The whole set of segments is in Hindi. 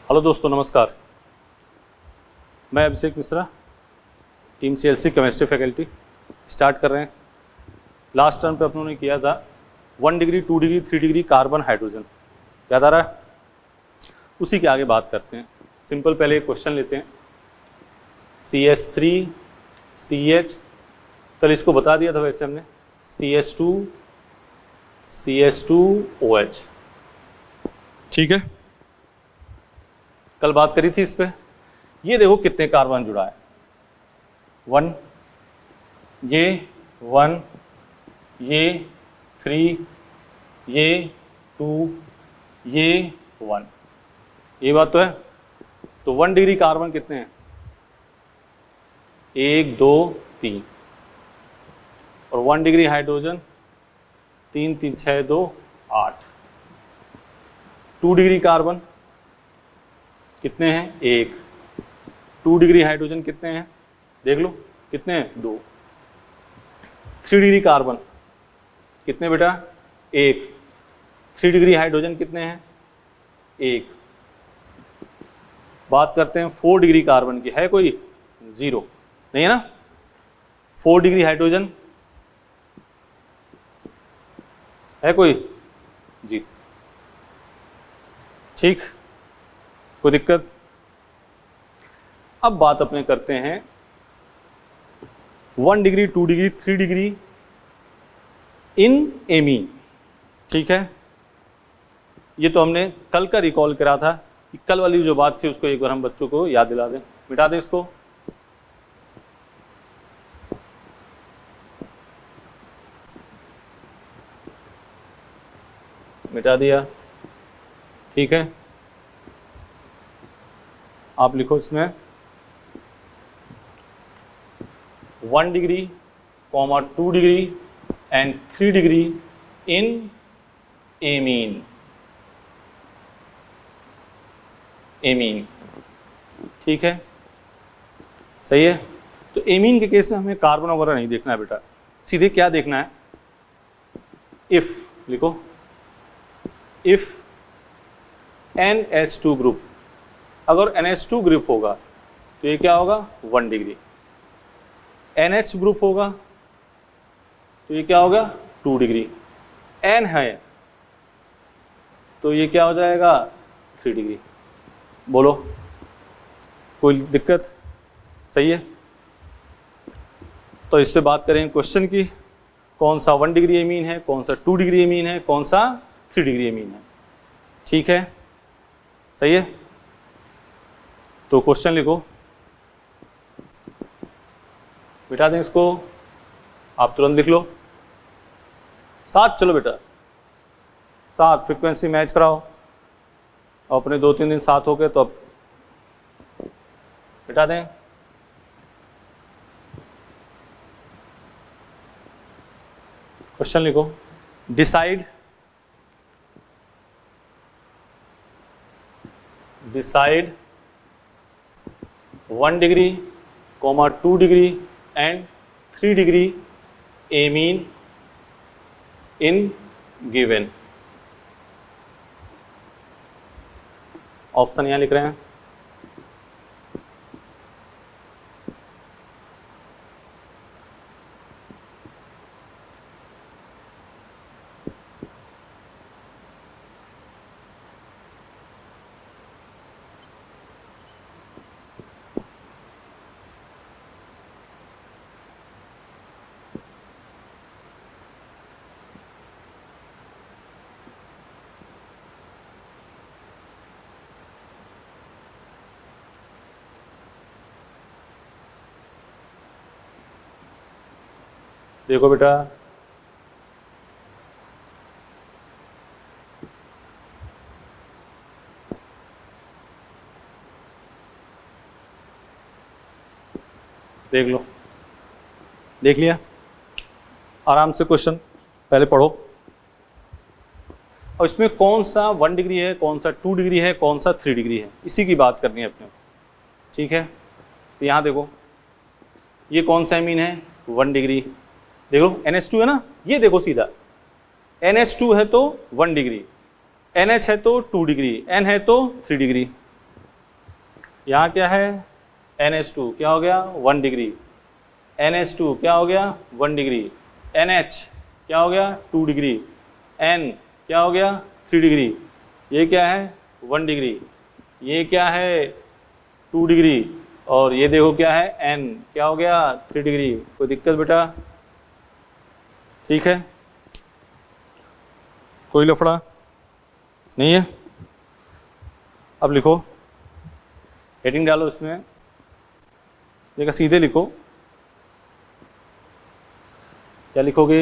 हेलो दोस्तों, नमस्कार। मैं Abhishek Mishra, team CLC chemistry faculty. Start कर रहे हैं। लास्ट टर्म पे अपनों ने किया था 1 degree, 2 degree, 3 degree carbon hydrogen, याद आ रहा है? उसी के आगे बात करते हैं। सिंपल पहले एक क्वेश्चन लेते हैं। CH3CH, कल इसको बता दिया था वैसे हमने, CH2OH, ठीक है, कल बात करी थी इस पे। ये देखो कितने कार्बन जुड़ा है, 1, ये 1, ये 3, ये 2, ये 1, ये बात तो है। तो 1 डिग्री कार्बन कितने हैं? 1 2 3, और 1 डिग्री हाइड्रोजन 3 3 6 2 8। 2 डिग्री कार्बन कितने हैं? 1। 2 डिग्री हाइड्रोजन कितने हैं? देख लो कितने हैं? 2। 3 डिग्री कार्बन कितने बेटा? 1। 3 डिग्री हाइड्रोजन कितने हैं? 1। बात करते हैं 4 डिग्री कार्बन की, है कोई? 0, नहीं है ना? 4 डिग्री हाइड्रोजन है कोई? जी, ठीक, कोई दिक्कत? अब बात अपने करते हैं 1 degree, 2 degree, 3 degree in amine, ठीक है। ये तो हमने कल का रिकॉल करा था कि कल वाली जो बात थी उसको एक बार हम बच्चों को याद दिला दें। मिटा दें इसको। मिटा दिया, ठीक है। आप लिखो इसमें 1 degree, 2 degree and 3 degree in amine. Amine, ठीक है, सही है। तो एमीन के केस में हमें कार्बन वगैरह नहीं देखना है बेटा, सीधे क्या देखना है? इफ लिखो, इफ NH2 ग्रुप, अगर NH2 ग्रुप होगा तो ये क्या होगा? 1 डिग्री। NH ग्रुप होगा तो ये क्या होगा? 2 डिग्री। N है तो ये क्या हो जाएगा? 3 डिग्री। बोलो, कोई दिक्कत? सही है। तो इससे बात करें क्वेश्चन की, कौन सा 1 डिग्री एमीन है, कौन सा 2 डिग्री एमीन है, कौन सा 3 डिग्री एमीन है, ठीक है, सही है। तो क्वेश्चन लिखो, बिठा दें इसको, आप तुरंत लिख लो। 7, चलो बेटा 7 फ्रीक्वेंसी मैच कराओ। अपने 2-3 दिन 7 हो गए तो अब बिठा दें। क्वेश्चन लिखो, decide 1 degree, 2 degree and 3 degree amine in given. Option यहाँ लिख रहे हैं। देखो बेटा, देख लो, देख लिया? आराम से क्वेश्चन पहले पढ़ो। और इसमें कौन सा 1 डिग्री है, कौन सा 2 डिग्री है, कौन सा 3 डिग्री है, इसी की बात करनी है अपने, ठीक है। तो यहाँ देखो, ये कौन सा एमीन है? 1 डिग्री। देखो NH2 है ना, ये देखो सीधा NH2 है तो 1 डिग्री, NH है तो 2 डिग्री, N है तो 3 डिग्री, यहाँ क्या है NH2 क्या हो गया 1 डिग्री, NH2 क्या हो गया 1 डिग्री, NH क्या हो गया 2 डिग्री, N क्या हो गया 3 डिग्री, ये क्या है 1 डिग्री, ये क्या है 2 डिग्री, और ये देखो क्या है N क्या हो गया 3 डिग्री। कोई दिक्कत बेटा? ठीक है, कोई लफड़ा नहीं है? अब लिखो, हेडिंग डालो इसमें, देखा सीधे लिखो, क्या लिखोगे?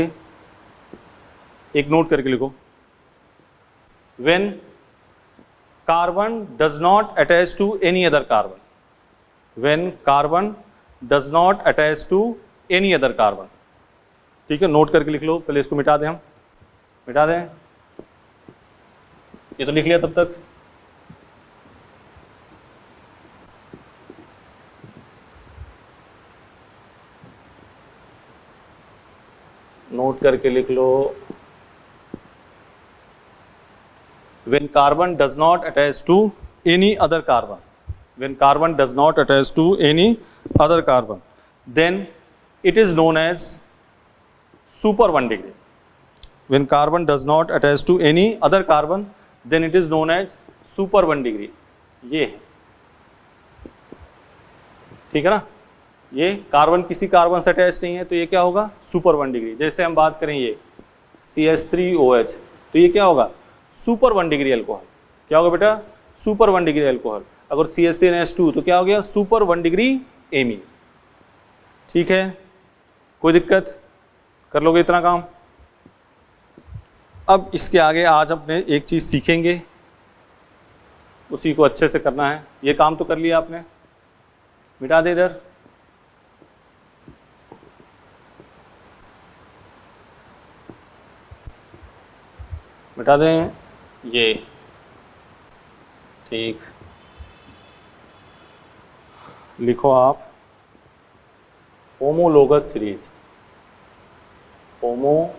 एक नोट करके लिखो, when carbon does not attach to any other carbon, when carbon does not attach to any other carbon. ठीक है, नोट करके लिख लो, पहले इसको मिटा दें, हम मिटा दें, ये तो लिख लिया तब तक। नोट करके लिख लो, when carbon does not attach to any other carbon, when carbon does not attach to any other carbon, then it is known as super 1 degree. When carbon does not attach to any other carbon, then it is known as super 1 degree. ये है, ठीक है ना? ये कार्बन किसी कार्बन से अटैच नहीं है तो ये क्या होगा सुपर 1 डिग्री। जैसे हम बात करें ये CH3OH, तो ये क्या होगा सुपर 1 डिग्री अल्कोहल। क्या होगा बेटा? Super 1 degree alcohol. अगर CH3NH2 तो क्या हो गया सुपर 1 डिग्री एमीन। ठीक है, कोई दिक्कत? कर लोगे इतना काम? अब इसके आगे आज अपने एक चीज़ सीखेंगे, उसी को अच्छे से करना है। ये काम तो कर लिया आपने, मिटा दे इधर। मिटा दें ये, ठीक। लिखो आप होमोलोगस सीरीज, होमोलोगस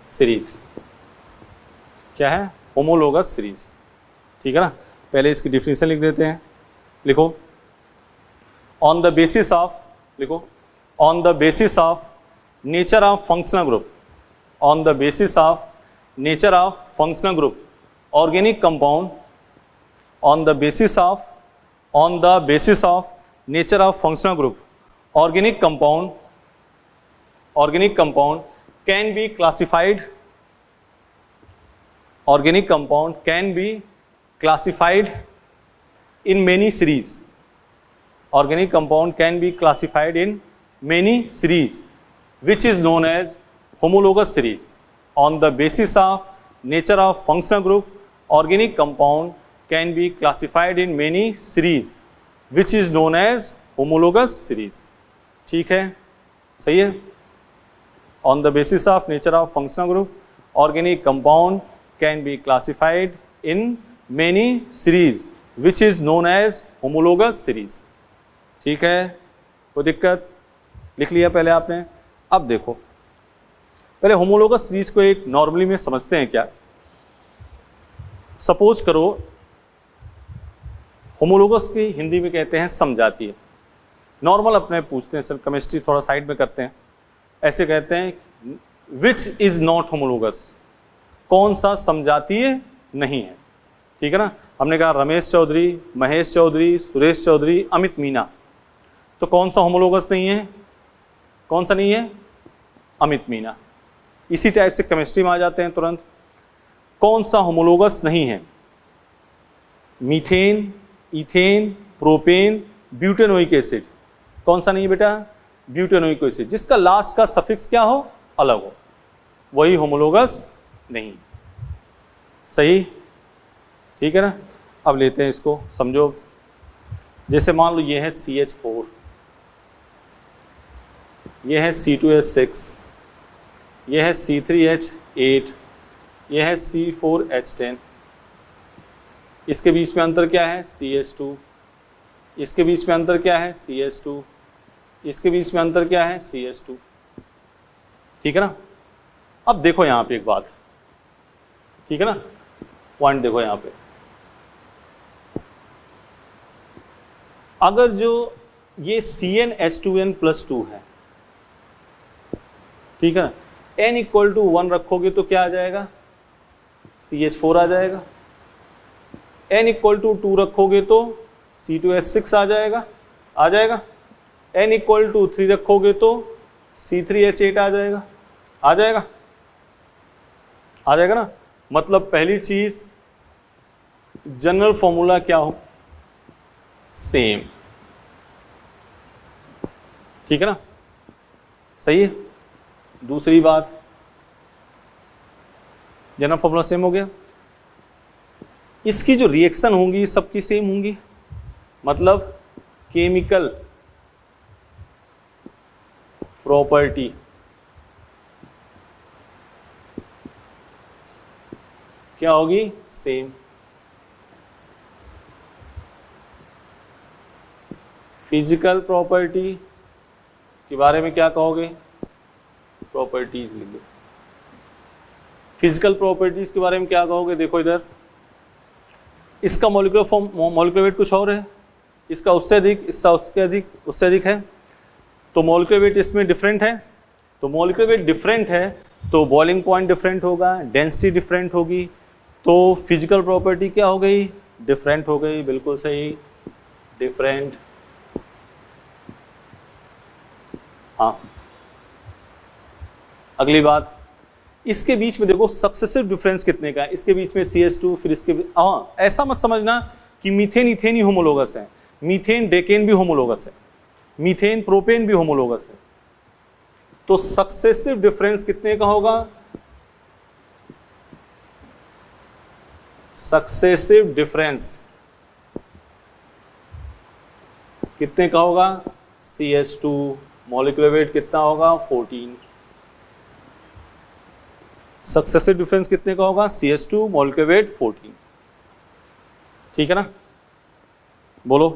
सीरीज क्या है? Homologous series. ठीक है ना? पहले इसकी डिफिनेशन लिख देते हैं। लिखो, ऑन द बेसिस ऑफ, लिखो, on the basis of nature of functional group, on the basis of nature of functional group organic compound, on the basis of, on the basis of nature of functional group organic compound, organic compound can be classified, organic compound can be classified in many series, organic compound can be classified in many series which is known as homologous series. On the basis of nature of functional group, organic compound can be classified in many series which is known as homologous series. ठीक है, सही है? On the basis of nature of functional group, organic compound can be classified in many series which is known as homologous series. ठीक है, कोई दिक्कत? लिख लिया पहले आपने। अब देखो, पहले होमोलोगस सीरीज को एक नॉर्मली में समझते हैं क्या। सपोज करो होमोलोगस की हिंदी में कहते हैं समजातीय। नॉर्मल अपने पूछते हैं, सर केमिस्ट्री थोड़ा साइड में करते हैं। ऐसे कहते हैं विच इज नॉट होमोलोगस, कौन सा समजातीय नहीं है। ठीक है ना? हमने कहा रमेश चौधरी, महेश चौधरी, सुरेश चौधरी, अमित मीना, तो कौन सा होमोलोगस नहीं है? कौन सा नहीं है? अमित मीना। इसी टाइप से केमिस्ट्री में आ जाते हैं तुरंत। कौन सा होमोलोगस नहीं है? Methane, ethane, propane, butanoic acid. कौन सा नहीं है बेटा? ब्यूटेनोइक एसिड, जिसका लास्ट का सफिक्स क्या हो? अलग हो, वही होमोलोगस नहीं। सही? ठीक है ना? अब लेते हैं इसको, समझो। जैसे मान लो ये है CH4, ये है C2H6, ये है C3H8, ये है C4H10। इसके बीच में अंतर क्या है? CH2। इसके बीच में अंतर क्या है? CH2। इसके बीच में अंतर क्या है? CH2। ठीक है ना? अब देखो यहाँ पे एक बात, ठीक है ना, पॉइंट देखो यहाँ पे, अगर जो ये CnH2n+2 है, ठीक है, n इक्वल टू 1 रखोगे तो क्या आ जाएगा, CH4 आ जाएगा, n इक्वल टू 2 रखोगे तो C2H6 आ जाएगा, n इक्वल टू 3 रखोगे तो C3H8 आ जाएगा, आ जाएगा ना। मतलब पहली चीज जनरल फॉर्मूला क्या हो, सेम, ठीक है ना, सही है। दूसरी बात, जनरल फॉर्मूला सेम हो गया, इसकी जो रिएक्शन होंगी सबकी सेम होंगी, मतलब केमिकल प्रॉपर्टी क्या होगी, सेम। फिजिकल प्रॉपर्टी के बारे में क्या कहोगे, प्रॉपर्टीज लिख दो। फिजिकल प्रॉपर्टीज के बारे में क्या कहोगे, देखो इधर, इसका मॉलिक्यूलर वेट कुछ और है, इसका उससे अधिक, इसका उससे अधिक है, तो मॉलिक्यूलर वेट इसमें डिफरेंट है, तो मॉलिक्यूलर वेट डिफरेंट है तो बॉइलिंग पॉइंट डिफरेंट होगा, डेंसिटी डिफरेंट होगी, तो फिजिकल प्रॉपर्टी क्या हो गई, डिफरेंट हो गई, बिल्कुल सही, डिफरेंट। हाँ, अगली बात, इसके बीच में देखो सक्सेसिव डिफरेंस कितने का है, इसके बीच में CH2, फिर इसके, हाँ ऐसा मत समझना कि मीथेन इथेन ही होमोलोगस है, मीथेन डेकेन भी होमोलोगस है, मीथेन प्रोपेन भी होमोलोगस है, तो सक्सेसिव डिफरेंस कितने का होगा, सक्सेसिव डिफरेंस कितने का होगा, CH2, मॉलिक्यूलर वेट कितना होगा, 14, सक्सेसिव डिफरेंस कितने का होगा, CH2, मॉलिक्यूलर वेट 14, ठीक है ना, बोलो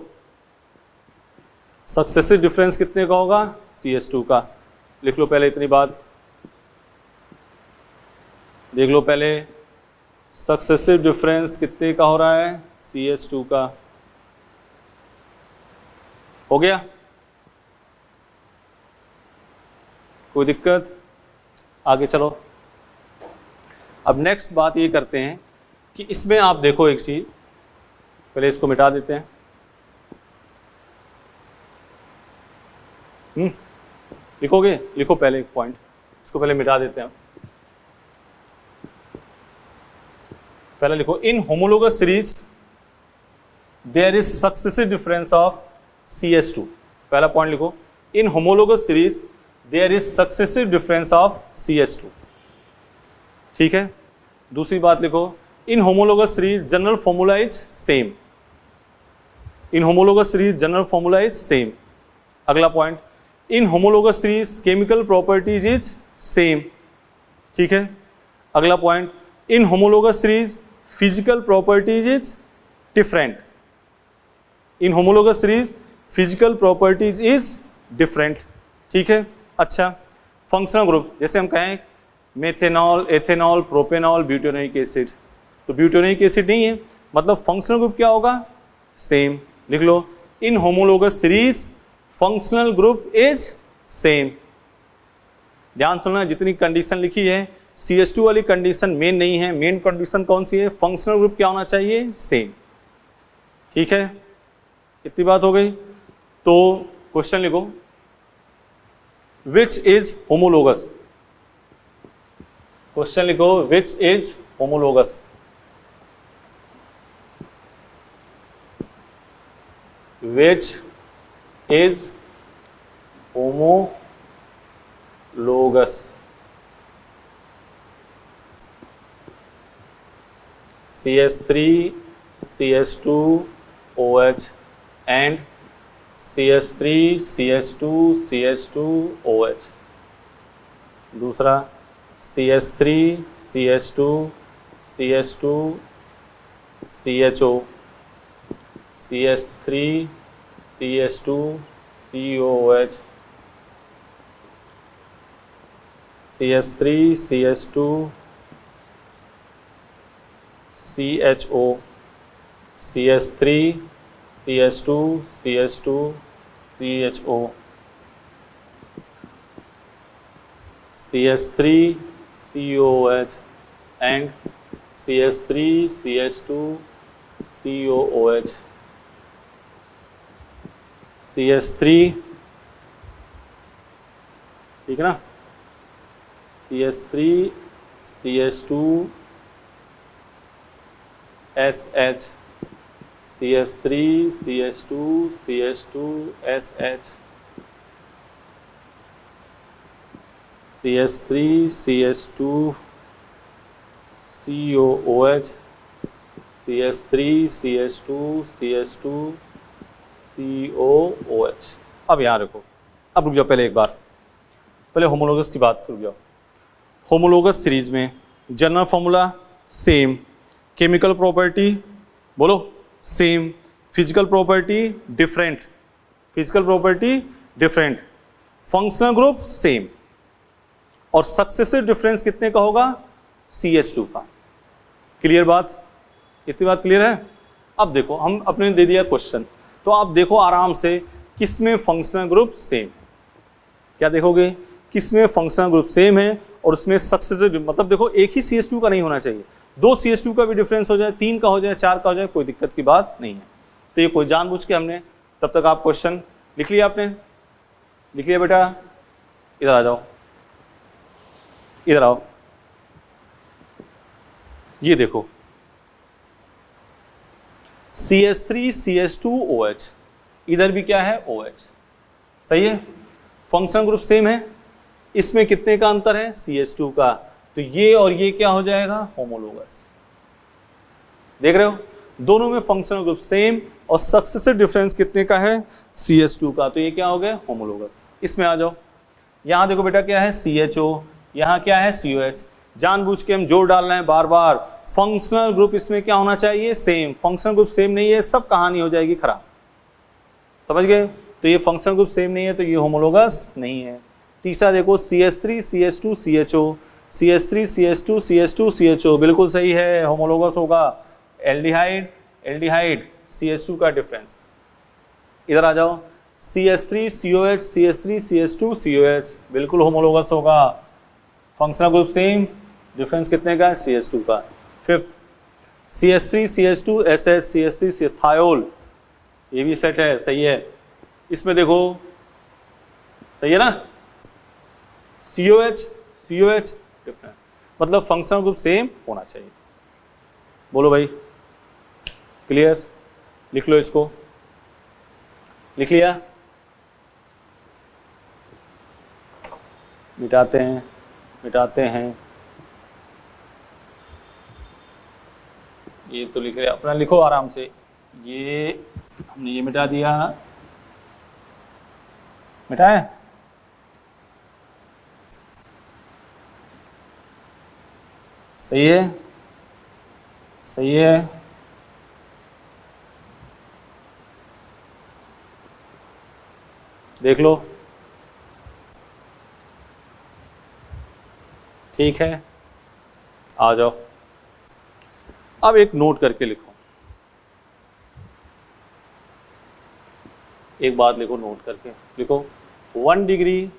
सक्सेसिव डिफरेंस कितने का होगा, CH2 का, लिख लो पहले इतनी बात, देख लो पहले सक्सेसिव डिफरेंस कितने का हो रहा है, CH2 का, हो गया, कोई दिक्कत, आगे चलो। अब नेक्स्ट बात ये करते हैं कि इसमें आप देखो एक चीज, पहले इसको मिटा देते हैं, लिखोगे, लिखो पहले एक पॉइंट, इसको पहले मिटा देते हैं, पहले लिखो, in homologous series there is successive difference of CH2, पहला पॉइंट लिखो, in homologous series there is successive difference of CH2, ठीक है। दूसरी बात लिखो, in homologous series general formula is same, in homologous series general formula is same. अगला point, in homologous series chemical properties is same, ठीक है। अगला point, in homologous series physical properties is different, in homologous series physical properties is different, ठीक है। अच्छा, फंक्शनल ग्रुप, जैसे हम कहें methanol, ethanol, propanol, butanoic acid, तो ब्यूटेनोइक एसिड नहीं है, मतलब फंक्शनल ग्रुप क्या होगा, सेम, लिख लो, in homologous series functional group is same. ध्यान सुनना, जितनी कंडीशन लिखी है CH2 वाली कंडीशन मेन नहीं है, मेन कंडीशन कौन सी है, फंक्शनल ग्रुप क्या होना चाहिए, सेम, ठीक है। इतनी बात हो गई, तो क्वेश्चन लिखो, विच इज होमोलोगस, क्वेश्चन लिखो, विच is homologous, which is homologous, CH3, CH2, OH and CH3, CH2, CH2, OH। दूसरा CH3, CH2, CH2, CHO, CH3, CH2, COH, CH3 CH2 CHO CH3 CH2 CH2 CHO CH3 COH and CH3 CH2 COOH CH3, ठीक है ना, CH3 CH2 SH CH3 CH2 CH2 SH CH3 CH2 COOH CH3 CH2 CH2 COOH। अब यहाँ रखो, अब रुक जाओ, पहले एक बार पहले होमोलोगस की बात रुक जाओ। होमोलोगस सीरीज में general formula same, chemical property बोलो same, physical property different, physical property different, functional group same, और सक्सेसिव डिफरेंस कितने का होगा, CH2 का। क्लियर बात, इतनी बात क्लियर है। अब देखो हम अपने दे दिया क्वेश्चन, तो आप देखो आराम से किसमें फंक्शनल ग्रुप सेम, क्या देखोगे किसमें फंक्शनल ग्रुप सेम है और उसमें सक्सेसिव, मतलब देखो एक ही CH2 का नहीं होना चाहिए, 2 CH2 का भी डिफरेंस हो जाए, 3 का हो जाए, 4 का हो जाए, कोई दिक्कत की बात नहीं है। तो ये कोई जानबूझ के हमने, तब तक आप क्वेश्चन लिख लिया, आपने लिख लिया बेटा, इधर आ जाओ, इधर आओ, ये देखो CH3 CH2 OH, इधर भी क्या है OH, सही है, फंक्शनल ग्रुप सेम है, इसमें कितने का अंतर है, CH2 का, तो ये और ये क्या हो जाएगा, होमोलोगस। देख रहे हो, दोनों में फंक्शनल ग्रुप सेम और सक्सेसिव डिफरेंस कितने का है, CH2 का, तो ये क्या हो गया, होमोलोगस। इसमें आ जाओ, यहां देखो बेटा क्या है CHO, यहां क्या है COH, जानबूझ के हम जोड़ डाल रहे हैं बार बार, फंक्शनल ग्रुप इसमें क्या होना चाहिए, सेम, फंक्शनल ग्रुप सेम नहीं है, सब कहानी हो जाएगी खराब, समझ गए। तो ये फंक्शनल ग्रुप सेम नहीं है, तो ये होमोलोगस नहीं है। तीसरा देखो CH3 CH2 CHO, CH3 CH2 CH2 CHO, बिल्कुल सही है, होमोलोगस होगा। एल्डिहाइड एल्डिहाइड CH2 का डिफरेंस, इधर आ जाओ, CH3 COH CH3 CH2 COH, बिल्कुल होमोलोगस होगा, फंक्शनल ग्रुप सेम, डिफरेंस कितने का है, CH2 का। Fifth CH3 CH2 SS CH3 thiol, ये भी सेट है, सही है। इसमें देखो सही है ना, COH COH डिफरेंस, मतलब फंक्शनल ग्रुप सेम होना चाहिए। बोलो भाई, क्लियर, लिख लो, इसको लिख लिया, मिटाते हैं मिटाते हैं, ये तो लिख रहे, अपना लिखो आराम से, ये हमने ये मिटा दिया, मिटाए, सही है, सही है, देख लो, ठीक है, आ जाओ। अब एक नोट करके लिखो, एक बात लिखो, नोट करके लिखो, 1 degree,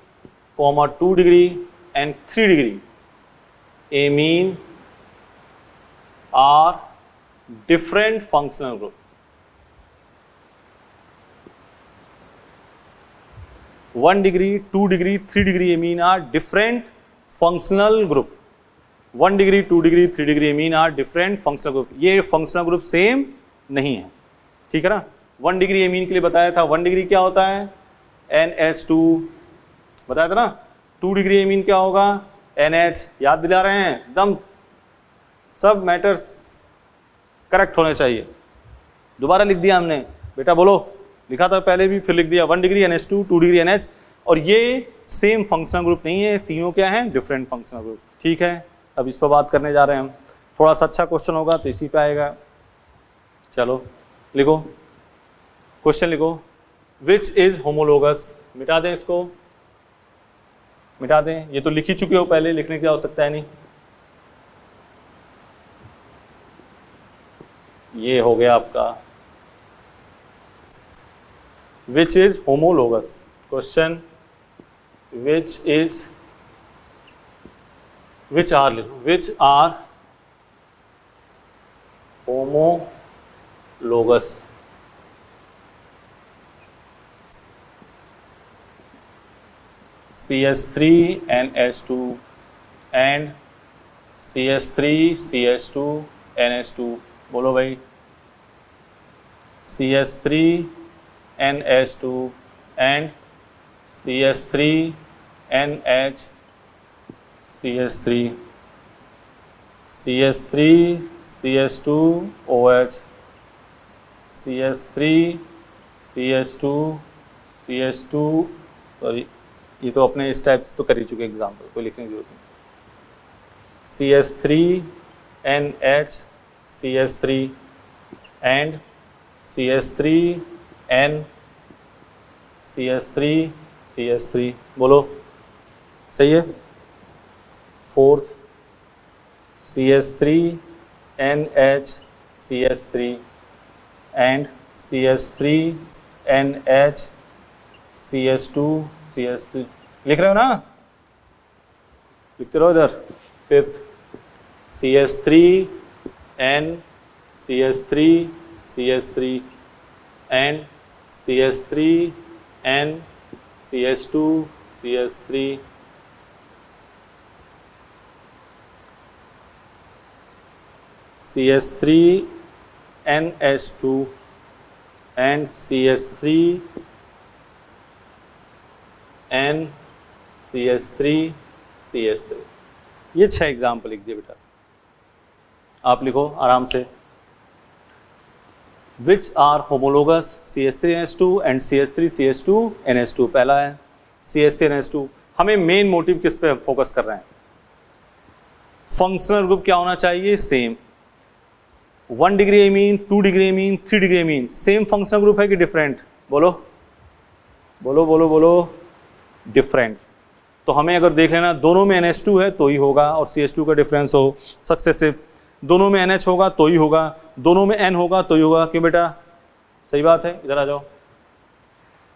2 degree and 3 degree amine are different functional group. 1 degree, 2 degree, 3 degree amine are different functional group. 1 degree, 2 degree, 3 degree amine are different functional group. ये फंक्शनल ग्रुप सेम नहीं है, ठीक है ना। 1 डिग्री एमीन के लिए बताया था, 1 डिग्री क्या होता है, NH2 बताया था ना। 2 डिग्री एमीन क्या होगा, NH, याद दिला रहे हैं, एकदम सब मैटर्स करेक्ट होने चाहिए। दोबारा लिख दिया हमने बेटा, बोलो, लिखा था पहले भी, फिर लिख दिया, 1 डिग्री NH2, 2 डिग्री NH, और ये सेम फंक्शनल ग्रुप नहीं है, तीनों क्या है, डिफरेंट फंक्शनल ग्रुप, ठीक है। अब इस पर बात करने जा रहे हैं हम, थोड़ा सा अच्छा क्वेश्चन होगा तो इसी पे आएगा। चलो लिखो, क्वेश्चन लिखो, विच इज होमोलोगस, मिटा दें इसको, मिटा दें, ये तो लिख ही चुके हो पहले, लिखने की आवश्यकता है नहीं। ये हो गया आपका which is homologous. Question which are homologous. CH3NH2 and CH3CH2NH2। बोलो भाई, CH3NH2 and CH3NH3 CH3CH2OH CH3CH2 sorry, ये तो अपने इस टाइप से तो कर ही चुके एग्जाम्पल, कोई लिखने की जरूरत नहीं। CH3NH CH3 and CH3N CH3 बोलो, सही है। Fourth CH3NH CH3 and CH3NH CH2 लिख रहे हो ना, लिखते रहो इधर। Fifth CH3N CH3 and CH3N CH2 CH3NH2 and CH3N CH3 ये 6 एग्जाम्पल लिख दिए बेटा, आप लिखो आराम से। Which are homologous CH3NH2 and CH3CH2NH2। पहला है CH3NH2। हमें मेन मोटिव किस पे फोकस कर रहे हैं? फंक्शनल ग्रुप क्या होना चाहिए? Same. 1 degree amine, 2 degree amine, 3 degree amine, same functional group है कि डिफरेंट? बोलो बोलो बोलो बोलो, डिफरेंट। तो हमें अगर देख लेना, दोनों में NH2 है तो ही होगा, और CH2 का डिफरेंस हो सक्सेसिव, दोनों में NH होगा तो ही होगा, दोनों में N होगा तो ही होगा। क्यों बेटा? सही बात है, इधर आ जाओ।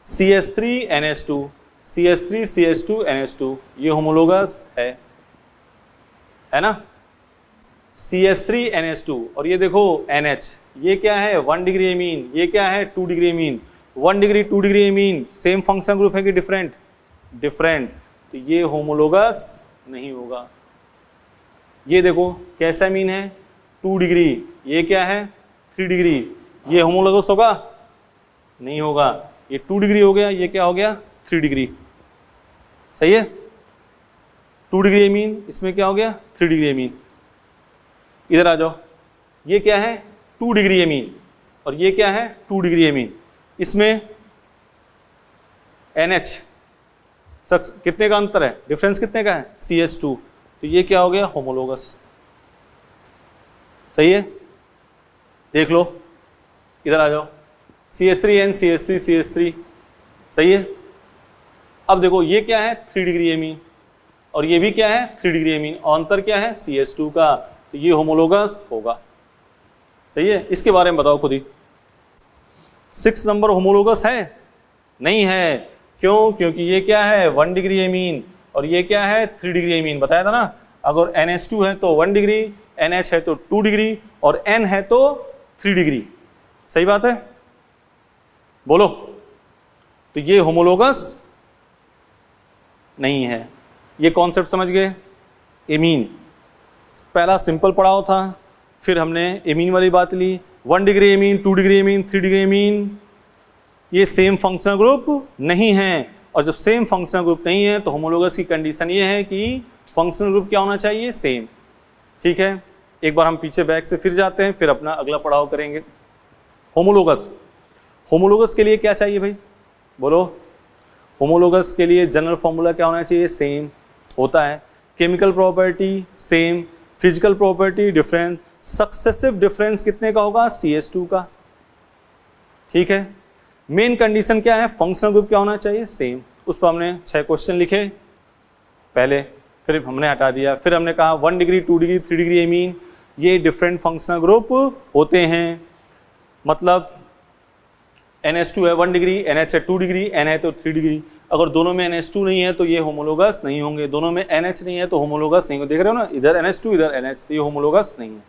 CH3NH2 CH3CH2NH2 ये होमोलोगस है ना? CH3NH2 और ये देखो NH, ये क्या है? 1 डिग्री एमीन, ये क्या है? 2 degree amine. 1 degree 2 degree amine same function group है कि डिफरेंट? डिफरेंट। तो ये होमोलोगस नहीं होगा। ये देखो कैसा एमीन है? 2 डिग्री, ये क्या है? 3 डिग्री, ये होमोलोगस होगा? नहीं होगा। ये 2 डिग्री हो गया, ये क्या हो गया? 3 डिग्री। सही है? 2 डिग्री एमीन, इसमें क्या हो गया? 3 डिग्री एमीन। इधर आ जाओ, ये क्या है? 2 डिग्री एमीन, और ये क्या है? 2 डिग्री एमीन। इसमें NH कितने का अंतर है? डिफरेंस कितने का है? CH2। तो ये क्या हो गया? होमोलोगस। सही है? देख लो, इधर आ जाओ, CH3N CH3 सही है। अब देखो ये क्या है? 3 डिग्री एमीन, और ये भी क्या है? 3 डिग्री एमीन, और अंतर क्या है? CH2 का। तो ये होमोलोगस होगा। सही है? इसके बारे में बताओ खुद ही। 6 नंबर होमोलोगस है? नहीं है। क्यों? क्योंकि ये क्या है? 1 डिग्री एमीन, और ये क्या है? 3 डिग्री एमीन। बताया था ना, अगर NH2 है तो 1 डिग्री, NH है तो 2 डिग्री, और N है तो 3 डिग्री। सही बात है? बोलो। तो ये होमोलोगस नहीं है। ये कॉन्सेप्ट समझ गए? एमीन पहला सिंपल पढ़ाओ था, फिर हमने एमीन वाली बात ली। 1 degree amine, 2 degree amine, 3 degree amine, ये सेम फंक्शनल ग्रुप नहीं है। और जब सेम फंक्शनल ग्रुप नहीं है तो होमोलोगस की कंडीशन ये है कि फंक्शनल ग्रुप क्या होना चाहिए? सेम। ठीक है, एक बार हम पीछे बैक से फिर जाते हैं, फिर अपना अगला पड़ाव करेंगे। होमोलोगस के लिए क्या चाहिए भाई? बोलो। होमोलोगस के लिए जनरल फॉर्मूला क्या होना चाहिए? सेम होता है। Chemical property same, physical property difference, successive difference कितने का होगा? CH2 का। ठीक है, मेन कंडीशन क्या है? फंक्शनल ग्रुप क्या होना चाहिए? सेम। उस पर हमने 6 क्वेश्चन लिखे। पहले, फिर हमने हटा दिया, फिर हमने कहा 1 डिग्री 2 डिग्री 3 डिग्री एमीन ये डिफरेंट फंक्शनल ग्रुप होते हैं। मतलब NH2 है 1 डिग्री, NH है 2 डिग्री, N है तो 3 डिग्री। अगर दोनों में NH2 नहीं है तो ये होमोलोगस नहीं होंगे, दोनों में NH नहीं है तो होमोलोगस नहीं होंगे। देख रहे हो ना, इधर NH2 इधर NH, तो ये होमोलोगस नहीं है।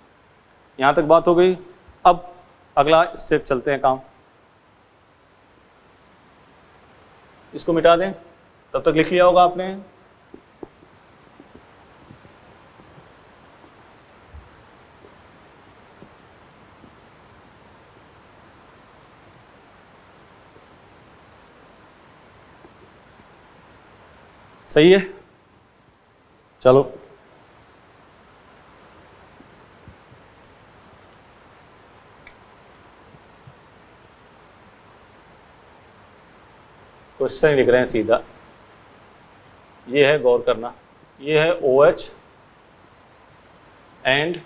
यहाँ तक बात हो गई। अब अगला स्टेप चलते हैं काम, इसको मिटा दें, तब तक लिख लिया होगा आपने। सही है, चलो क्वेश्चन लिख रहे हैं सीधा। ये है, गौर करना, ये है OH एंड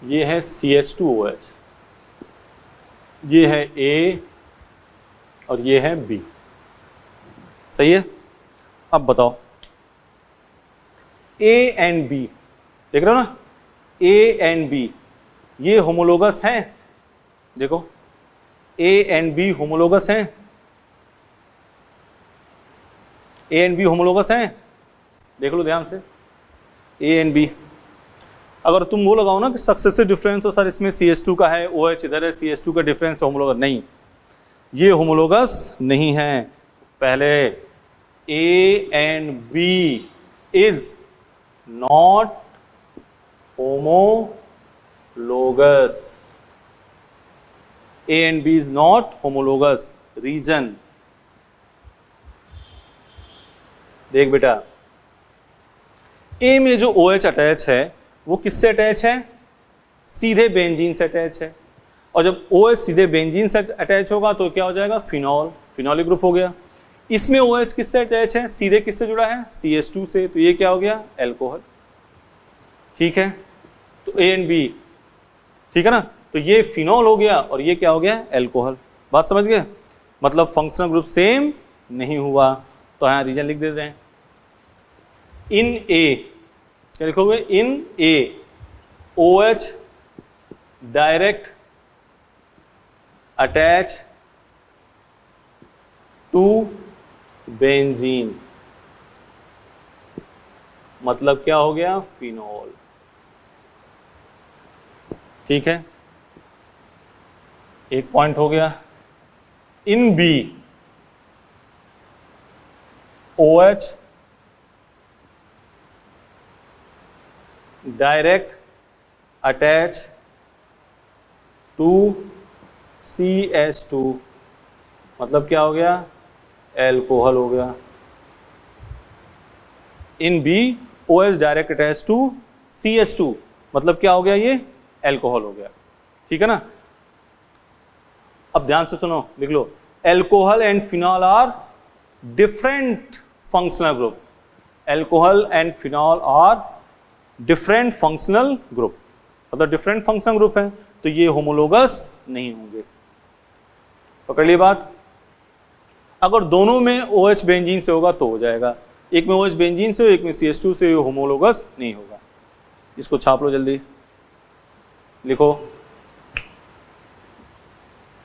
ये है CH2OH, ये है A और ये है B। सही है। अब बताओ A एंड B, देख रहे हो ना, A एंड B ये होमोलोगस हैं। देखो A एंड B होमोलोगस हैं, A एंड B होमोलोगस हैं, देख लो ध्यान से, A एंड B। अगर तुम वो लगाओ ना कि सक्सेसिव डिफरेंस हो सर इसमें CH2 का है, OH इधर है, CH2 का डिफरेंस होमोलोगस, नहीं, ये होमोलोगस नहीं है। पहले A and B is not homologous, A and B is not homologous. Reason, देख बेटा, A में जो OH अटैच है वो किससे अटैच है? सीधे बेंजीन से अटैच है। और जब OH सीधे बेंजीन से अटैच होगा तो क्या हो जाएगा? फिनॉल, फिनॉलिक ग्रुप हो गया। इसमें OH किससे अटैच है? सीधे किससे जुड़ा है? CH2 से, तो ये क्या हो गया? एल्कोहल। ठीक है, तो A and B, ठीक है ना, तो ये फिनॉल हो गया और ये क्या हो गया? एल्कोहल। बात समझ गए? मतलब फंक्शनल ग्रुप सेम नहीं हुआ। तो यहाँ रीजन लिख देते हैं। इन ए, क्या लिखोगे? In A OH direct attach to benzene, मतलब क्या हो गया? फिनॉल। ठीक है, एक पॉइंट हो गया। In be OH direct attach to CH2, मतलब क्या हो गया? एल्कोहल हो गया। In be OH direct attach to CH2, मतलब क्या हो गया? ये एल्कोहल हो गया। ठीक है ना। अब ध्यान से सुनो, लिख लो, alcohol and phenol are different functional group. Alcohol and phenol are different functional group, मतलब डिफरेंट फंक्शनल ग्रुप है, तो ये होमोलोगस नहीं होंगे। पकड़ ली बात। अगर दोनों में OH बेंजीन से होगा तो हो जाएगा, एक में OH बेंजीन से, एक में CH2 से, होमोलोगस नहीं होगा। इसको छाप लो जल्दी, लिखो।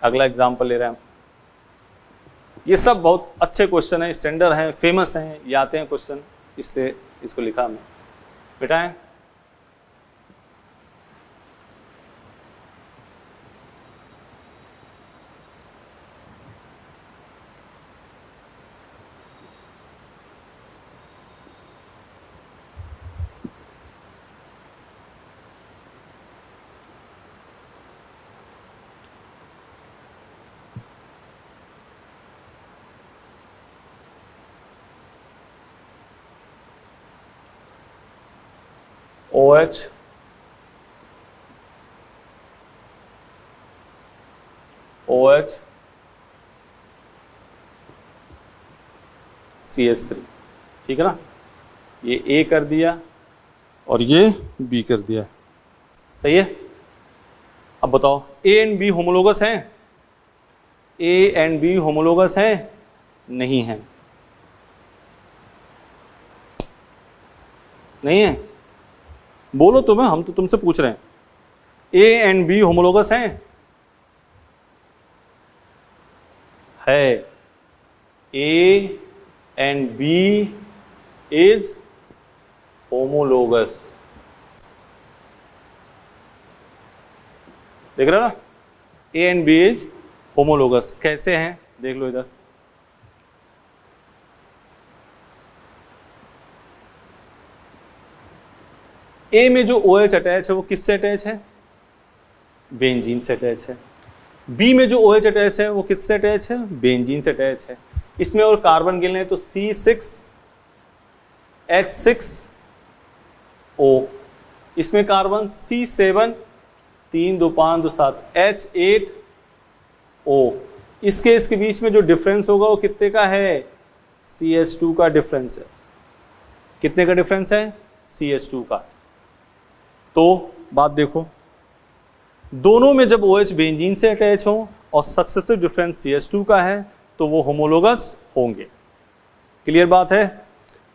अगला एग्जाम्पल ले रहे हैं हम। ये सब बहुत अच्छे क्वेश्चन हैं, स्टैंडर्ड हैं, फेमस हैं, ये आते हैं क्वेश्चन, इसलिए इसको लिखा हमने। बेटा है OH CH3, ठीक है ना, ये A कर दिया और ये B कर दिया। सही है। अब बताओ A एंड B होमोलोगस हैं? A एंड B होमोलोगस हैं? नहीं है। नहीं है? बोलो तुम्हें, हम तो तुमसे पूछ रहे हैं। ए एंड बी होमोलोगस हैं? है। A and B is homologous. देख रहे हो ना? A and B is homologous. कैसे हैं देख लो इधर। ए में जो OH अटैच है वो किससे अटैच है? बेंजीन से अटैच है। बी में जो OH अटैच है वो किससे अटैच है? बेंजीन से अटैच है। इसमें और कार्बन गिनने तो C6H6O, इसमें कार्बन C7 3 2 5 2 7 H8O। इसके बीच में जो डिफरेंस होगा वो कितने का है? CH2 का डिफरेंस है। कितने का डिफरेंस है? CH2 का। तो बात देखो, दोनों में जब OH बेंजीन से अटैच हो और सक्सेसिव डिफरेंस CH2 का है तो वो होमोलोगस होंगे। क्लियर बात है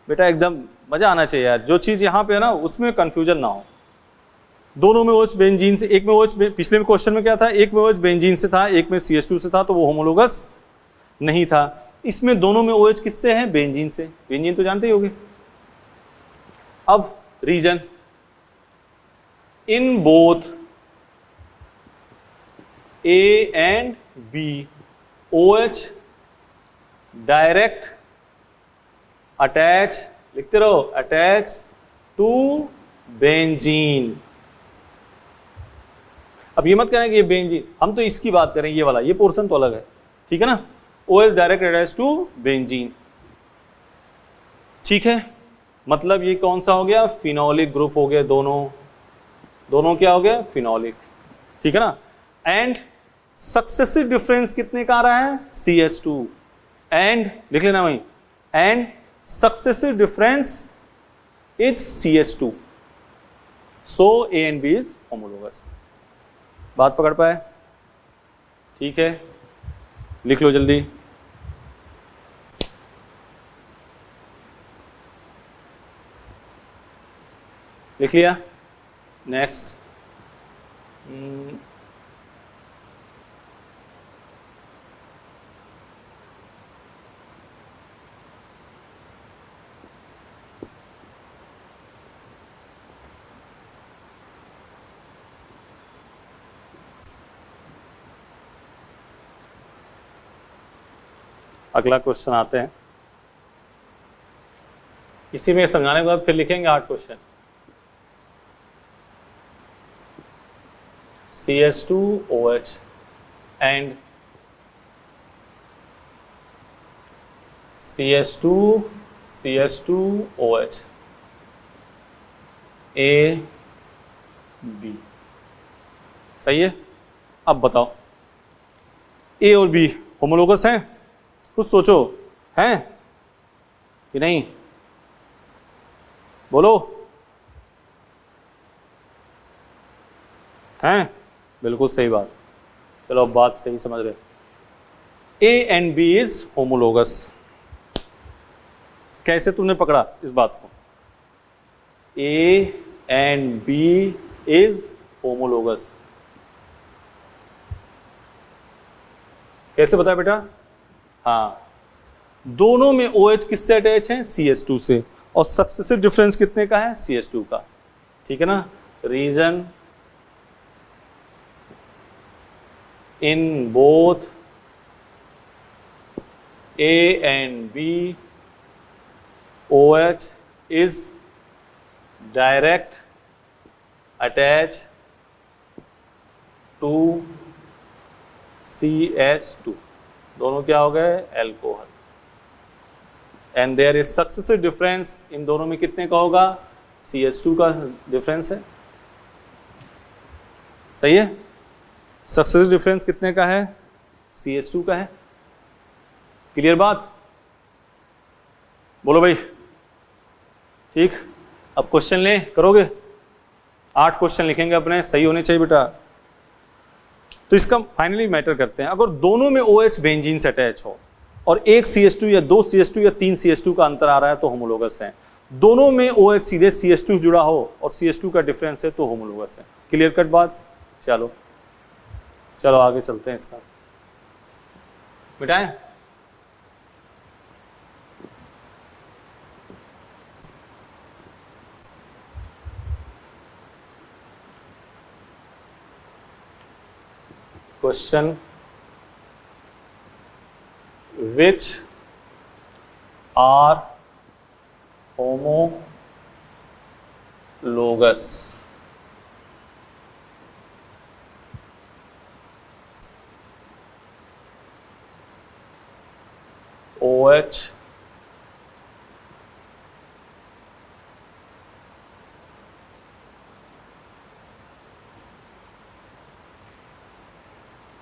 बेटा? एकदम मजा आना चाहिए यार, जो चीज यहाँ पे है ना उसमें कंफ्यूजन ना हो। दोनों में OH बेंजीन से, एक में OH, पिछले क्वेश्चन में क्या था? एक में OH बेंजीन से था, एक में CH2 से था, तो वो होमोलोगस नहीं था। इसमें दोनों में OH किससे है? बेंजीन से। बेंजीन तो जानते ही होगे। अब reason, in both A and B OH direct attach, लिखते रहो, अटैच टू बेंजीन। अब ये मत कहना कि ये बेंजीन, हम तो इसकी बात करें, ये वाला, ये पोर्शन तो अलग है, ठीक है ना? OH direct attach to benzene, ठीक है? मतलब ये कौन सा हो गया? फिनोलिक ग्रुप हो गया। दोनों क्या हो गया? फिनोलिक, ठीक है ना? एंड सक्सेसिव डिफरेंस कितने का आ रहा है? CH2। एंड लिख लेना वहीं, and successive difference is CH2, so A and B is homologous. बात पकड़ पाए? ठीक है, लिख लो जल्दी। लिख लिया? नेक्स्ट। अगला क्वेश्चन आते हैं। इसी में समझाने के बाद फिर लिखेंगे 8 question. CH2OH and CH2OH AB, सही है? अब बताओ, A और B होमोलोगस हैं? कुछ सोचो, हैं कि नहीं? बोलो। हैं? बिल्कुल सही बात। चलो अब बात सही समझ रहे। A and B is homologous. कैसे तुमने पकड़ा इस बात को? A and B is homologous, कैसे बताया बेटा? हाँ, दोनों में OH किससे अटैच है? CH2 से। और सक्सेसिव डिफरेंस कितने का है? CH2 का, ठीक है ना? Reason, in both A and B OH is direct attached to CH2, दोनों क्या हो गए? Alcohol. And there is successive difference, इन दोनों में कितने का होगा? CH2 का डिफरेंस है, सही है? सक्सेसिव डिफरेंस कितने का है? CH2 का है। क्लियर बात? बोलो भाई। ठीक, अब क्वेश्चन ले, करोगे? 8 क्वेश्चन लिखेंगे अपने, सही होने चाहिए बेटा। तो इसका फाइनली मैटर करते हैं। अगर दोनों में OH बेंजीन से अटैच हो और एक CH2 या 2 CH2 या 3 CH2 का अंतर आ रहा है तो होमोलोगस है। दोनों में OH सीधे CH2 जुड़ा हो और CH2 का डिफरेंस है तो होमोलोगस है। क्लियर कट बात। चलो चलो आगे चलते हैं इसका मिटाएं। Question, which are homologous? OH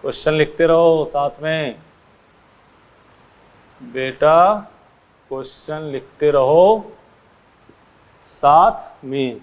question लिखते रहो साथ में बेटा, क्वेश्चन लिखते रहो साथ में।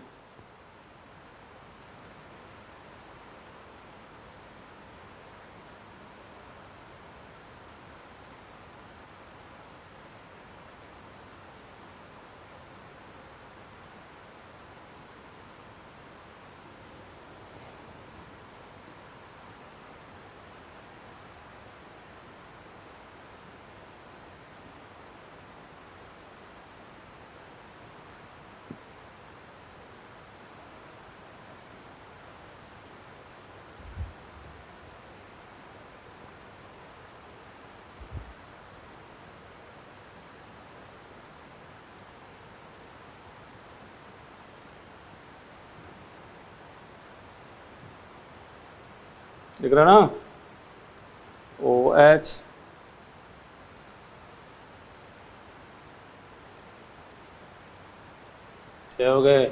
लिख रहा ना, OH छह हो गए।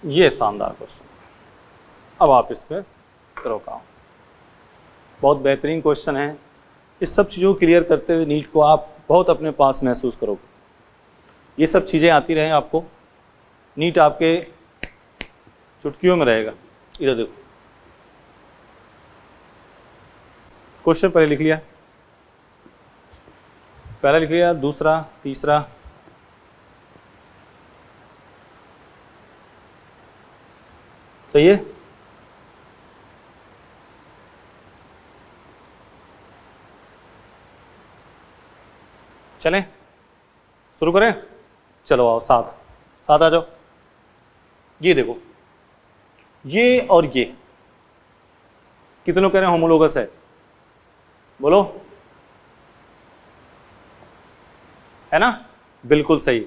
ये शानदार क्वेश्चन, अब आप इस पर करो काम। बहुत बेहतरीन क्वेश्चन है। इस सब चीज़ों को क्लियर करते हुए नीट को आप बहुत अपने पास महसूस करोगे। ये सब चीज़ें आती रहें आपको, नीट आपके चुटकियों में रहेगा। इधर देखो, क्वेश्चन पहले लिख लिया, पहला लिख लिया, दूसरा, तीसरा, सही है। चलें शुरू करें, चलो आओ साथ साथ आ जाओ। ये देखो, ये और ये कितने लोग कह रहे हैं होमोलोगस है? बोलो, है ना? बिल्कुल सही।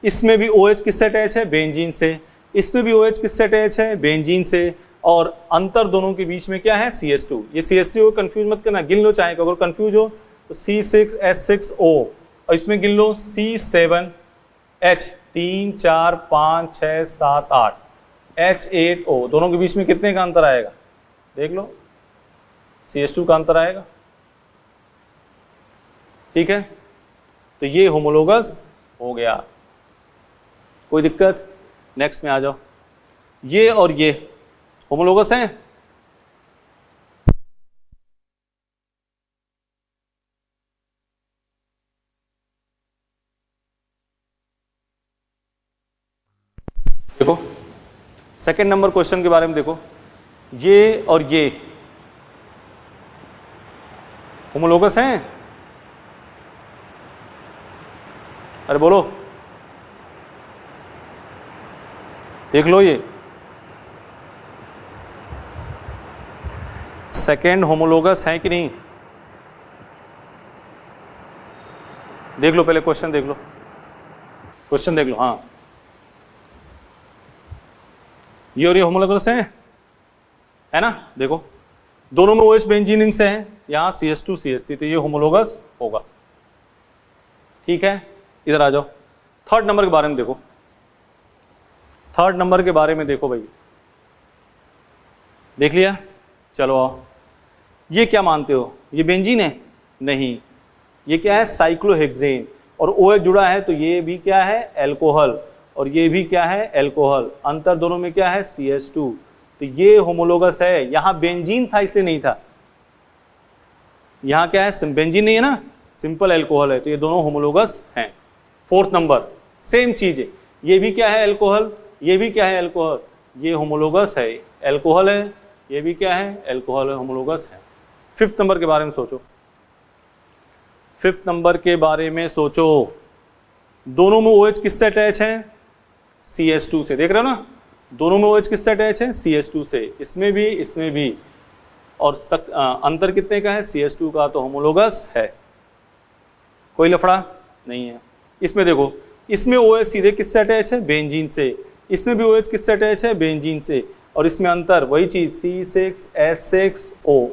इसमें भी OH किससे अटैच है? बेंजीन से। इसमें भी OH किससे अटैच है? बेंजीन से। और अंतर दोनों के बीच में क्या है? CH2। ये CH3 को कंफ्यूज मत करना, गिन लो चाहे, अगर कंफ्यूज हो तो C6H6O, और इसमें गिन लो C7H, 3 4 5 6 7 8, H8O। दोनों के बीच में कितने का अंतर आएगा? देख लो, CH2 का अंतर आएगा। ठीक है, तो ये होमोलोगस हो गया, कोई दिक्कत? नेक्स्ट में आ जाओ। ये और ये होमोलोगस हैं? देखो सेकंड नंबर क्वेश्चन के बारे में देखो, ये और ये होमोलोगस हैं? अरे बोलो, देख लो, ये सेकेंड होमोलोगस है कि नहीं? देख लो, पहले क्वेश्चन देख लो, क्वेश्चन देख लो। हाँ, ये और ये होमोलोगस हैं, है ना? देखो दोनों में OH बेंजीन से है, यहाँ CH2 CH3, तो ये होमोलोगस होगा। ठीक है, इधर आ जाओ। थर्ड नंबर के बारे में देखो, थर्ड नंबर के बारे में देखो भाई, देख लिया। चलो आओ, ये क्या मानते हो, ये बेंजीन है? नहीं, ये क्या है, साइक्लोहेक्सेन, और OH जुड़ा है तो ये भी क्या है, एल्कोहल, और ये भी क्या है, एल्कोहल। अंतर दोनों में क्या है, CH2, तो ये होमोलोगस है। यहाँ बेंजीन था इसलिए नहीं था, यहाँ क्या है, बेंजीन नहीं है ना, सिंपल एल्कोहल है, तो ये दोनों होमोलोगस हैं। 4th नंबर सेम चीज है, ये भी क्या है, एल्कोहल, ये भी क्या है, एल्कोहल, ये होमोलोगस है, एल्कोहल है, ये भी क्या है, एल्कोहल है, होमोलोगस है। 5th नंबर के बारे में सोचो, 5th नंबर के बारे में सोचो। दोनों में OH किससे अटैच है, CH2 से, देख रहे हो ना, दोनों में OH किससे अटैच है, CH2 से, इसमें भी इसमें भी, और अंतर कितने का है, CH2 का, तो होमोलोगस है, कोई लफड़ा नहीं है। इसमें देखो, इसमें OH सीधे किससे अटैच है, बेंजीन से, इसमें भी OH किससे अटैच है, बेंजीन से, और इसमें अंतर वही चीज C6H6O,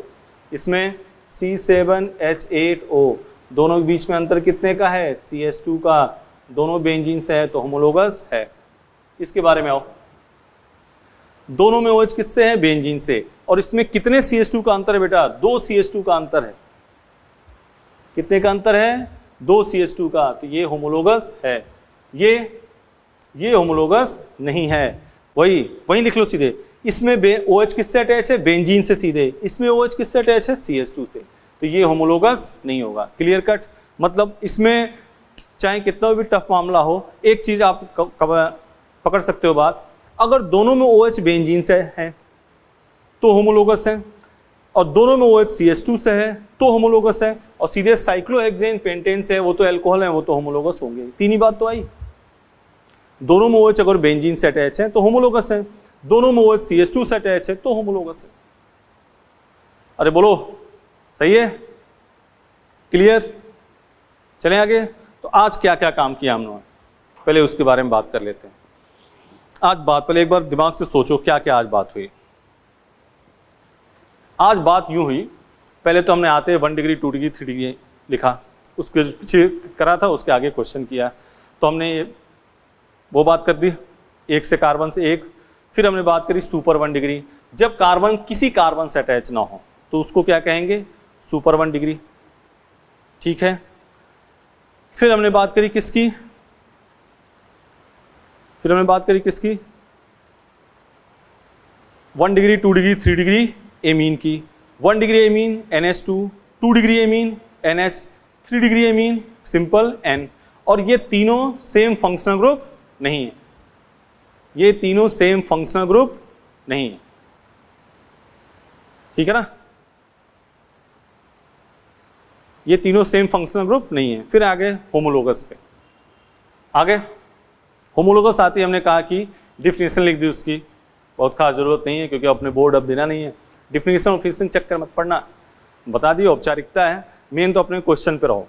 इसमें C7H8O, दोनों के बीच में अंतर कितने का है, CH2 का, दोनों बेंजीन से है तो होमोलोगस है। इसके बारे में आओ, दोनों में OH किससे है, बेंजीन से, और इसमें कितने CH2 का अंतर है बेटा, 2 CH2 का अंतर है, कितने का अंतर है, 2 CH2 का, तो ये होमोलोगस है, ये होमोलोगस नहीं है। वही लिख लो सीधे, इसमें OH किससे अटैच है, बेंजीन से सीधे, इसमें OH किससे अटैच है, CH2 से, तो ये होमोलोगस नहीं होगा। क्लियर कट, मतलब इसमें चाहे कितना भी टफ मामला हो, एक चीज आप पकड़ सकते हो बात, अगर दोनों में OH बेंजीन से है तो होमोलोगस है, और दोनों में OH CH2 से है तो होमोलोगस है, और सीधे साइक्लोहेक्सेन पेंटेन से है वो तो एल्कोहल है, वो तो होमोलोगस होंगे। तीन ही बात तो आई। दोनों में OH अगर बेंजीन से अटैच है तो होमोलोगस है, दोनों में OH CH2 से अटैच है तो होमोलोगस है। अरे बोलो, सही है, क्लियर? चलें आगे। तो आज क्या क्या काम किया हमने, पहले उसके बारे में बात कर लेते हैं। आज बात, पहले एक बार दिमाग से सोचो क्या क्या आज बात हुई। आज बात यूं हुई, पहले तो हमने आते 1 डिग्री 2 डिग्री 3 डिग्री लिखा, उसके पीछे करा था, उसके आगे क्वेश्चन किया, तो हमने वो बात कर दी, एक से कार्बन से एक। फिर हमने बात करी सुपर 1 डिग्री, जब कार्बन किसी कार्बन से अटैच ना हो तो उसको क्या कहेंगे, सुपर 1 डिग्री, ठीक है। फिर हमने बात करी किसकी, 1 डिग्री 2 डिग्री 3 डिग्री एमीन की। 1 degree amine NH2, 2 degree amine NH, 3 degree amine simple N, और ये तीनों सेम फंक्शनल ग्रुप नहीं है, ये तीनों सेम फंक्शनल ग्रुप नहीं है, ठीक है ना, ये तीनों सेम फंक्शनल ग्रुप नहीं है। फिर आगे होमोलोगस पे, आगे होमोलोगस आती है, हमने कहा कि डिफिनेशन लिख दी उसकी, बहुत खास जरूरत नहीं है क्योंकि अपने बोर्ड अब देना नहीं है, डिफिनेशन ऑफिशन चक्कर मत पढ़ना, बता दी, औपचारिकता है, मेन तो अपने क्वेश्चन पे रहो।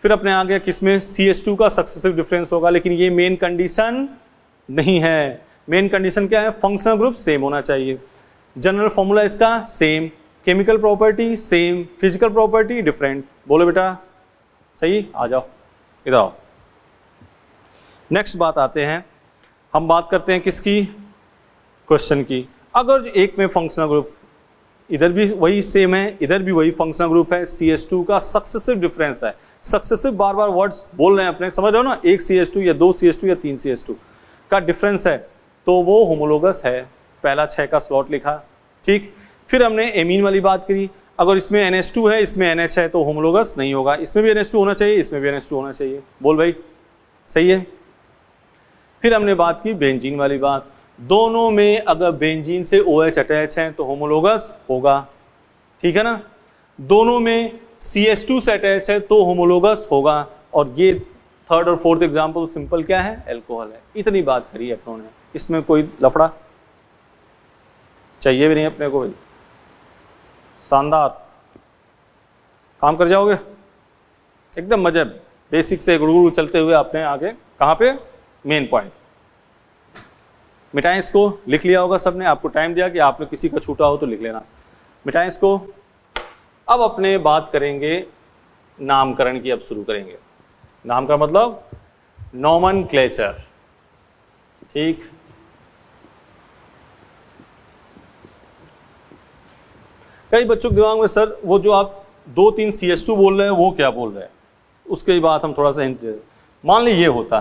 फिर अपने आ गया किसमें, CH2 का सक्सेसिव डिफरेंस होगा, लेकिन ये मेन कंडीशन नहीं है। मेन कंडीशन क्या है, फंक्शनल ग्रुप सेम होना चाहिए, जनरल फॉर्मूला इसका same, chemical property same, physical property different. बोलो बेटा, सही, आ जाओ इधर आओ। नेक्स्ट बात आते हैं, हम बात करते हैं किसकी, क्वेश्चन की। अगर एक में फंक्शनल ग्रुप इधर भी वही सेम है, इधर भी वही फंक्शनल ग्रुप है, CH2 का सक्सेसिव डिफरेंस है, सक्सेसिव बार बार वर्ड्स बोल रहे हैं अपने, समझ रहे हो ना, एक CH2 या 2 CH2 या 3 CH2 का डिफरेंस है तो वो होमोलोगस है। पहला 6 का स्लॉट लिखा, ठीक। फिर हमने एमीन वाली बात करी, अगर इसमें NH2 है, इसमें NH है तो होमोलोगस नहीं होगा, इसमें भी NH2 होना चाहिए, इसमें भी NH2 होना चाहिए। बोल भाई, सही है। फिर हमने बात की बेंजीन वाली बात, दोनों में अगर बेंजीन से OH अटैच है तो होमोलोगस होगा, ठीक है ना, दोनों में CH2 से अटैच है तो होमोलोगस होगा, और ये 3rd और 4th एग्जाम्पल सिंपल क्या है, एल्कोहल है। इतनी बात करी अपनों ने, इसमें कोई लफड़ा चाहिए भी नहीं अपने को, शानदार काम कर जाओगे एकदम मजे, बेसिक से गुरु चलते हुए अपने आगे कहाँ पे, मेन पॉइंट। मिटाएं इसको, लिख लिया होगा सबने, आपको टाइम दिया कि आपने किसी का छूटा हो तो लिख लेना। मिटाएं इसको। अब अपने बात करेंगे नामकरण की, अब शुरू करेंगे। नाम का मतलब नोमेनक्लेचर, ठीक। कई बच्चों के दिमाग में सर वो जो आप 2-3 CH2 बोल रहे हैं वो क्या बोल रहे हैं, उसके बाद हम थोड़ा सा हिंट दे। मान ली ये होता,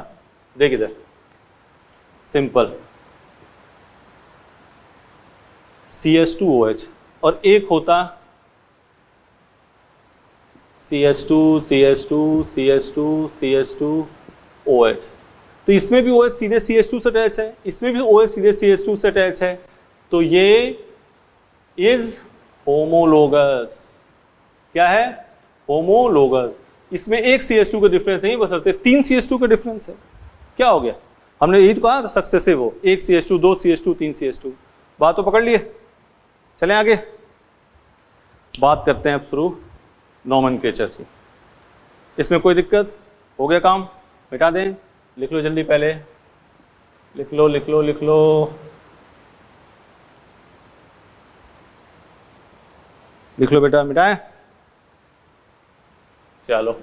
देख इधर, सिंपल CH2OH और एक होता CH2 CH2 CH2 CH2OH, तो इसमें भी OH सीधे CH2 से अटैच है, इसमें भी OH सीधे CH2 से अटैच है, तो ये इज होमोलोगस। क्या है? होमोलोगस। इसमें एक CH2 का डिफरेंस नहीं बसरते 3 CH2 का डिफरेंस है। क्या हो गया? हमने यही तो कहा था सक्सेसिव हो, 1 CH2 2 CH2 3 CH2। बात तो पकड़ लिए, चलें आगे बात करते हैं अब शुरू नोमेनक्लेचर की। इसमें कोई दिक्कत? हो गया काम? मिटा दें? लिख लो जल्दी, पहले लिख लो लिख लो लिख लो। लिख लो बेटा, मिटाए? चलो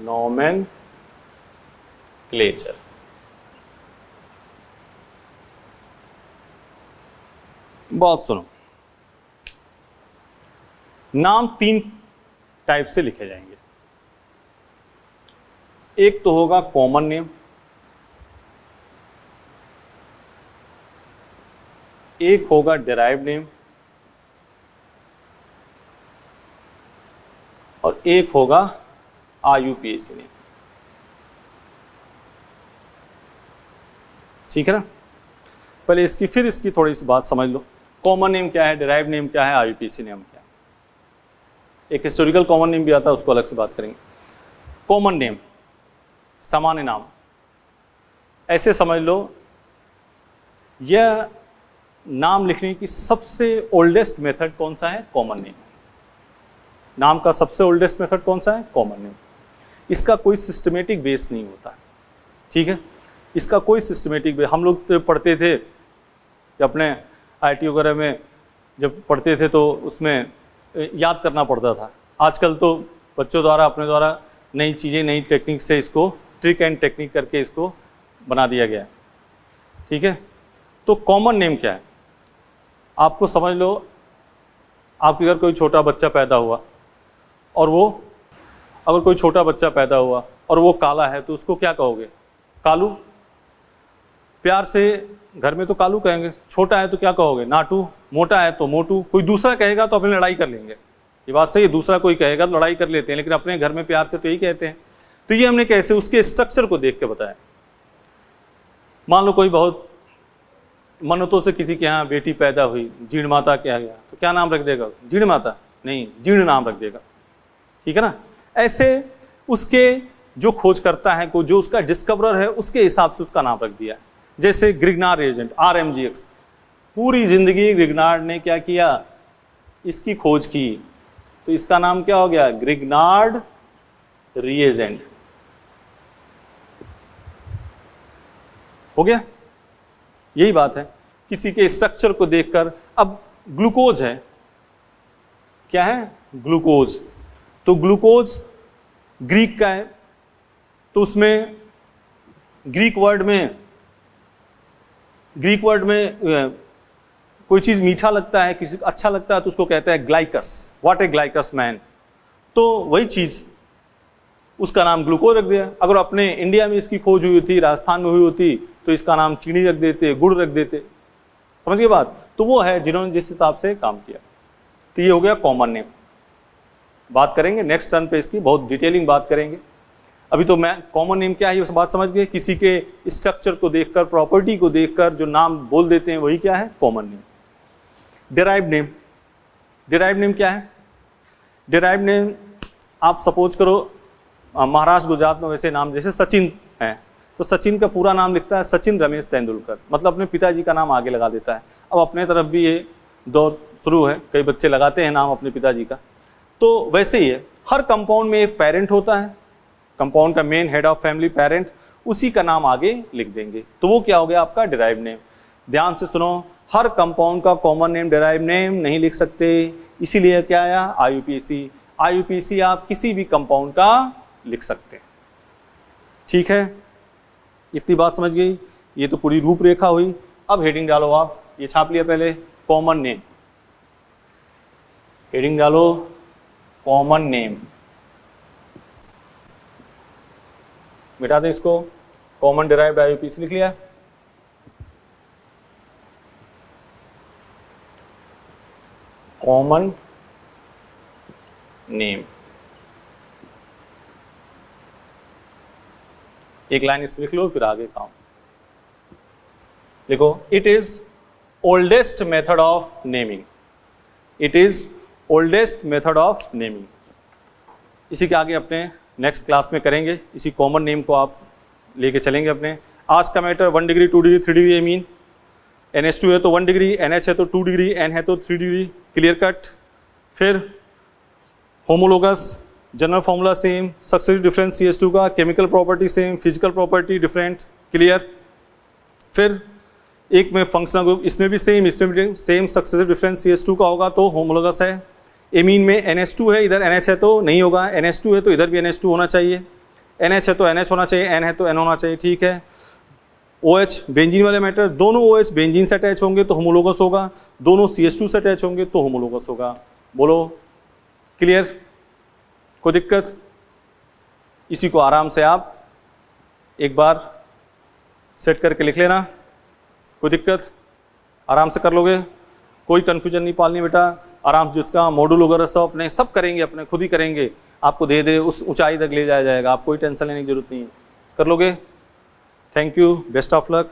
नोमेनक्लेचर। बहुत सुनो, नाम 3 टाइप से लिखे जाएंगे। एक तो होगा कॉमन नेम, एक होगा डिराइव्ड नेम और एक होगा IUPAC नेम। ठीक है ना? पहले इसकी फिर इसकी थोड़ी सी बात समझ लो। कॉमन नेम क्या है, डिराइव्ड नेम क्या है, IUPAC नेम क्या है। एक हिस्टोरिकल कॉमन नेम भी आता है, उसको अलग से बात करेंगे। कॉमन नेम सामान्य नाम, ऐसे समझ लो यह नाम लिखने की सबसे ओल्डेस्ट मेथड कौन सा है? Common name. नाम का सबसे ओल्डेस्ट मेथड कौन सा है? Common name. इसका कोई सिस्टमेटिक बेस नहीं होता। ठीक है, इसका कोई सिस्टमेटिक बेस। हम लोग तो पढ़ते थे जब अपने IT वगैरह में जब पढ़ते थे तो उसमें याद करना पड़ता था। आजकल तो बच्चों द्वारा अपने द्वारा नई चीज़ें नई टेक्निक से इसको ट्रिक एंड टेक्निक करके इसको बना दिया गया है। ठीक है, तो कॉमन नेम क्या है आपको समझ लो। आपके घर कोई छोटा बच्चा पैदा हुआ और वो, अगर कोई छोटा बच्चा पैदा हुआ और वो काला है तो उसको क्या कहोगे? कालू। प्यार से घर में तो कालू कहेंगे। छोटा है तो क्या कहोगे? नाटू। मोटा है तो मोटू। कोई दूसरा कहेगा तो अपनी लड़ाई कर लेंगे, ये बात सही है। दूसरा कोई कहेगा तो लड़ाई कर लेते हैं, लेकिन अपने घर में प्यार से तो यही कहते हैं। तो ये हमने कैसे उसके स्ट्रक्चर को देख के बताया। मान लो कोई बहुत मन्नतों से किसी के यहाँ बेटी पैदा हुई, जीर्ण माता के आ गया, तो क्या नाम रख देगा? जीर्ण माता नहीं, जीर्ण नाम रख देगा। ठीक है ना? ऐसे उसके जो खोज करता है को, जो उसका डिस्कवरर है, उसके हिसाब से उसका नाम रख दिया। जैसे ग्रिग्नार्ड रिएजेंट RMGX, पूरी जिंदगी ग्रिग्नार्ड ने क्या किया? इसकी खोज की, तो इसका नाम क्या हो गया? ग्रिग्नार्ड रिएजेंट हो गया। यही बात है किसी के स्ट्रक्चर को देखकर। अब ग्लूकोज है, क्या है? ग्लूकोज। तो ग्लूकोज ग्रीक का है, तो उसमें ग्रीक वर्ड में कोई चीज़ मीठा लगता है, किसी को अच्छा लगता है तो उसको कहता है ग्लाइकस। What A ग्लाइकस man. तो वही चीज़ उसका नाम ग्लूकोज रख दिया। अगर अपने इंडिया में इसकी खोज हुई होती, राजस्थान में हुई होती, तो इसका नाम चीनी रख देते, गुड़ रख देते। समझ गए बात? तो वो है जिन्होंने जिस हिसाब से काम किया। तो ये हो गया कॉमन नेम। बात करेंगे नेक्स्ट टर्न पे, इसकी बहुत डिटेलिंग बात करेंगे। अभी तो मैं कॉमन नेम क्या है ये बात समझ गए। किसी के स्ट्रक्चर को देखकर, प्रॉपर्टी को देखकर जो नाम बोल देते हैं वही क्या है? Common name. Derived name. Derived name क्या है? डिराइव्ड नेम आप सपोज करो महाराष्ट्र गुजरात में वैसे नाम जैसे सचिन है, तो सचिन का पूरा नाम लिखता है सचिन रमेश तेंदुलकर, मतलब अपने पिताजी का नाम आगे लगा देता है। अब अपने तरफ भी ये दौर शुरू है, कई बच्चे लगाते हैं नाम अपने पिताजी का। तो वैसे ही है, हर कंपाउंड में एक पेरेंट होता है, कंपाउंड का main head of family parent, उसी का नाम आगे लिख देंगे, तो वो क्या हो गया आपका? Derived name. ध्यान से सुनो, हर कंपाउंड का कॉमन नेम डिराइव्ड नेम नहीं लिख सकते, इसीलिए क्या आया IUPAC। IUPAC आप किसी भी कंपाउंड का लिख सकते हैं। ठीक है, इतनी बात समझ गई। ये तो पूरी रूपरेखा हुई। अब हेडिंग डालो आप, ये छाप लिया पहले, कॉमन नेम। हेडिंग डालो कॉमन नेम, मिटा दें इसको, कॉमन डिराइव्ड IUPAC लिख लिया। कॉमन नेम, एक लाइन इसमें लिख लो, फिर आगे काम लिखो। It is oldest method of naming. It is oldest method of naming. इसी के आगे अपने नेक्स्ट क्लास में करेंगे, इसी कॉमन नेम को आप लेके चलेंगे अपने। आज का matter 1 degree 2 degree 3 degree amine, NH2 है तो 1 डिग्री, NH है तो 2 डिग्री, N है तो 3 डिग्री, क्लियर कट। फिर homologous, general formula same, successive difference CH2 का, chemical property same, physical property different, clear. फिर एक में फंक्शनल ग्रुप, इसमें भी सेम, इसमें भी सेम, सक्सेसिव डिफरेंस CH2 का होगा तो होमोलोगस है। एमीन में NH2 है, इधर NH है तो नहीं होगा, NH2 है तो इधर भी NH2 होना चाहिए, NH है तो NH होना चाहिए, N है तो N होना चाहिए, ठीक है। OH बेंजीन वाले मैटर, दोनों OH बेंजीन से अटैच होंगे तो होमोलोगस होगा, दोनों CH2 से अटैच होंगे तो होमोलोगस होगा। बोलो क्लियर, कोई दिक्कत? इसी को आराम से आप एक बार सेट करके लिख लेना, कोई दिक्कत? आराम से कर लोगे, कोई कन्फ्यूजन नहीं पालनी बेटा। आराम से जिसका मॉड्यूल वगैरह सब अपने सब करेंगे, अपने खुद ही करेंगे, आपको दे दे उस ऊंचाई तक ले जाया जाएगा, आप कोई टेंशन लेने की जरूरत नहीं है, कर लोगे। Thank you, best of luck.